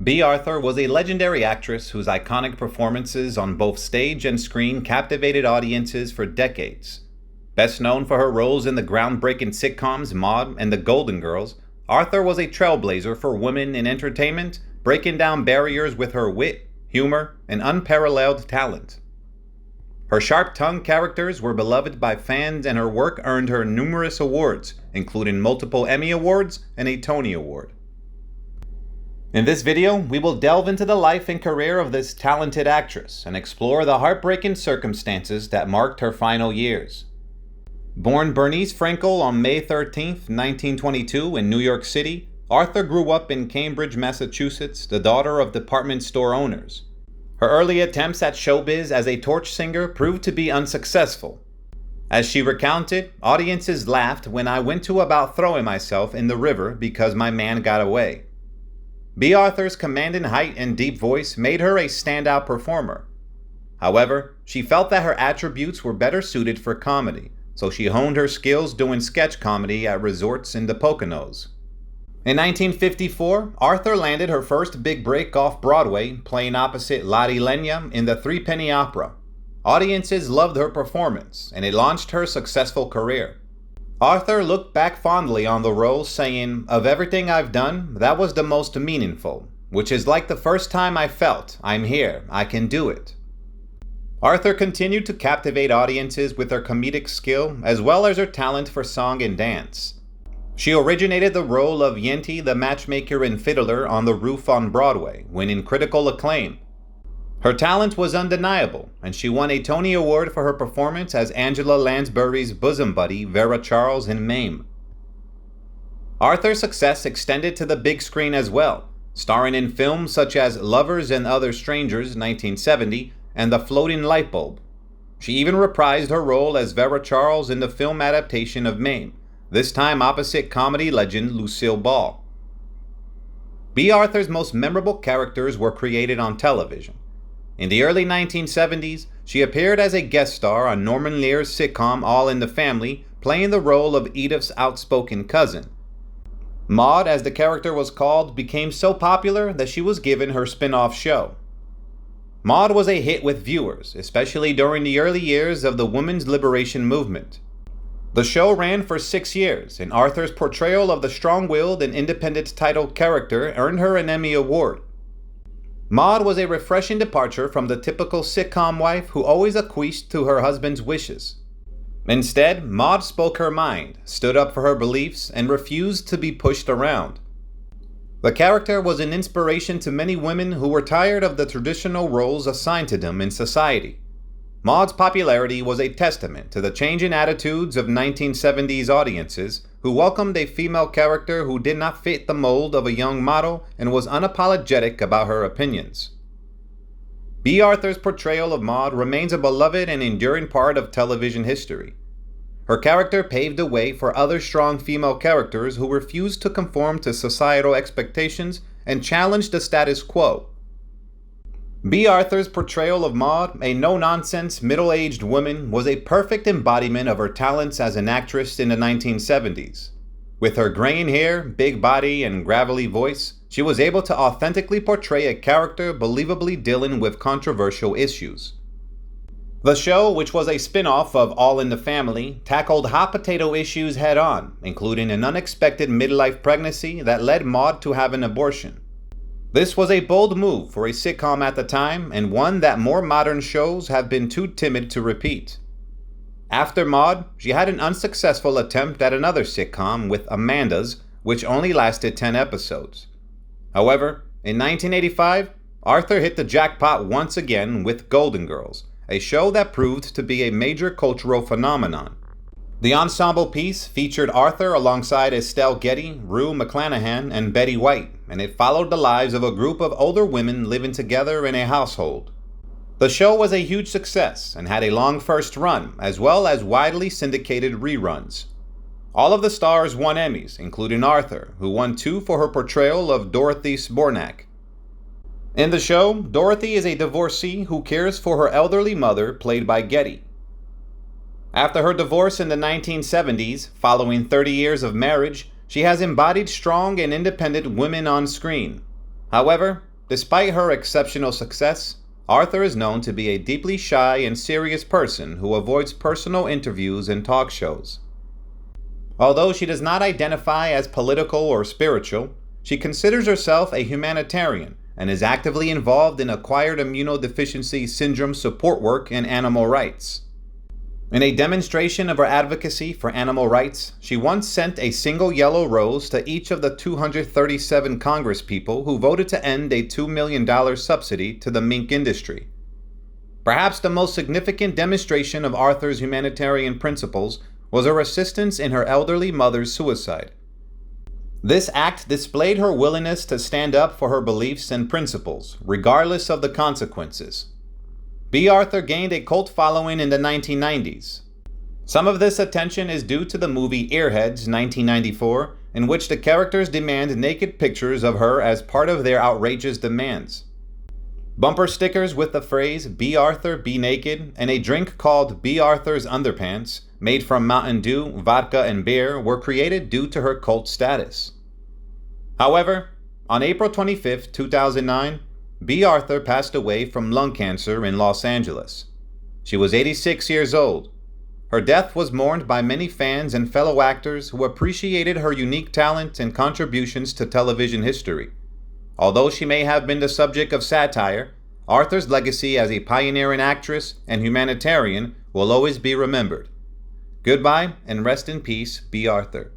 Bea Arthur was a legendary actress whose iconic performances on both stage and screen captivated audiences for decades. Best known for her roles in the groundbreaking sitcoms Maude and The Golden Girls, Arthur was a trailblazer for women in entertainment, breaking down barriers with her wit, humor, and unparalleled talent. Her sharp-tongued characters were beloved by fans, and her work earned her numerous awards, including multiple Emmy Awards and a Tony Award. In this video, we will delve into the life and career of this talented actress and explore the heartbreaking circumstances that marked her final years. Born Bernice Frankel on May 13, 1922 in New York City, Arthur grew up in Cambridge, Massachusetts, the daughter of department store owners. Her early attempts at showbiz as a torch singer proved to be unsuccessful. As she recounted, audiences laughed when I went to about throwing myself in the river because my man got away. Bea Arthur's commanding height and deep voice made her a standout performer. However, she felt that her attributes were better suited for comedy, so she honed her skills doing sketch comedy at resorts in the Poconos. In 1954, Arthur landed her first big break off Broadway, playing opposite Lottie Lenya in the Threepenny Opera. Audiences loved her performance, and it launched her successful career. Arthur looked back fondly on the role, saying, "Of everything I've done, that was the most meaningful, which is like the first time I felt, I'm here, I can do it." Arthur continued to captivate audiences with her comedic skill, as well as her talent for song and dance. She originated the role of Yenti the matchmaker and fiddler on the roof on Broadway, winning critical acclaim. Her talent was undeniable, and she won a Tony Award for her performance as Angela Lansbury's bosom buddy Vera Charles in Mame. Arthur's success extended to the big screen as well, starring in films such as Lovers and Other Strangers 1970 and The Floating Light Bulb. She even reprised her role as Vera Charles in the film adaptation of Mame, this time opposite comedy legend Lucille Ball. Bea Arthur's most memorable characters were created on television. In the early 1970s, she appeared as a guest star on Norman Lear's sitcom All in the Family, playing the role of Edith's outspoken cousin. Maude, as the character was called, became so popular that she was given her spin-off show. Maude was a hit with viewers, especially during the early years of the women's liberation movement. The show ran for 6 years, and Arthur's portrayal of the strong-willed and independent titled character earned her an Emmy Award. Maude was a refreshing departure from the typical sitcom wife who always acquiesced to her husband's wishes. Instead, Maude spoke her mind, stood up for her beliefs, and refused to be pushed around. The character was an inspiration to many women who were tired of the traditional roles assigned to them in society. Maude's popularity was a testament to the changing attitudes of 1970s audiences who welcomed a female character who did not fit the mold of a young model and was unapologetic about her opinions. Bea Arthur's portrayal of Maude remains a beloved and enduring part of television history. Her character paved the way for other strong female characters who refused to conform to societal expectations and challenged the status quo. Bea Arthur's portrayal of Maude, a no-nonsense, middle-aged woman, was a perfect embodiment of her talents as an actress in the 1970s. With her graying hair, big body, and gravelly voice, she was able to authentically portray a character believably dealing with controversial issues. The show, which was a spin-off of All in the Family, tackled hot potato issues head-on, including an unexpected midlife pregnancy that led Maude to have an abortion. This was a bold move for a sitcom at the time, and one that more modern shows have been too timid to repeat. After Maude, she had an unsuccessful attempt at another sitcom with Amanda's, which only lasted 10 episodes. However, in 1985, Arthur hit the jackpot once again with Golden Girls, a show that proved to be a major cultural phenomenon. The ensemble piece featured Arthur alongside Estelle Getty, Rue McClanahan, and Betty White, and it followed the lives of a group of older women living together in a household. The show was a huge success and had a long first run, as well as widely syndicated reruns. All of the stars won Emmys, including Arthur, who won 2 for her portrayal of Dorothy Zbornak. In the show, Dorothy is a divorcee who cares for her elderly mother, played by Getty. After her divorce in the 1970s, following 30 years of marriage, she has embodied strong and independent women on screen. However, Despite her exceptional success, Arthur is known to be a deeply shy and serious person who avoids personal interviews and talk shows. Although she does not identify as political or spiritual, she considers herself a humanitarian and is actively involved in acquired immunodeficiency syndrome support work and animal rights. In a demonstration of her advocacy for animal rights, she once sent a single yellow rose to each of the 237 congresspeople who voted to end a $2 million subsidy to the mink industry. Perhaps the most significant demonstration of Arthur's humanitarian principles was her assistance in her elderly mother's suicide. This act displayed her willingness to stand up for her beliefs and principles, regardless of the consequences. Bea Arthur gained a cult following in the 1990s. Some of this attention is due to the movie Earheads 1994, in which the characters demand naked pictures of her as part of their outrageous demands. Bumper stickers with the phrase "Bea Arthur, be naked" and a drink called Bea Arthur's Underpants, made from Mountain Dew, vodka, and beer, were created due to her cult status. However, on April 25, 2009, Bea Arthur passed away from lung cancer in Los Angeles. She was 86 years old. Her death was mourned by many fans and fellow actors who appreciated her unique talent and contributions to television history. Although she may have been the subject of satire, Arthur's legacy as a pioneering actress and humanitarian will always be remembered. Goodbye and rest in peace, Bea Arthur.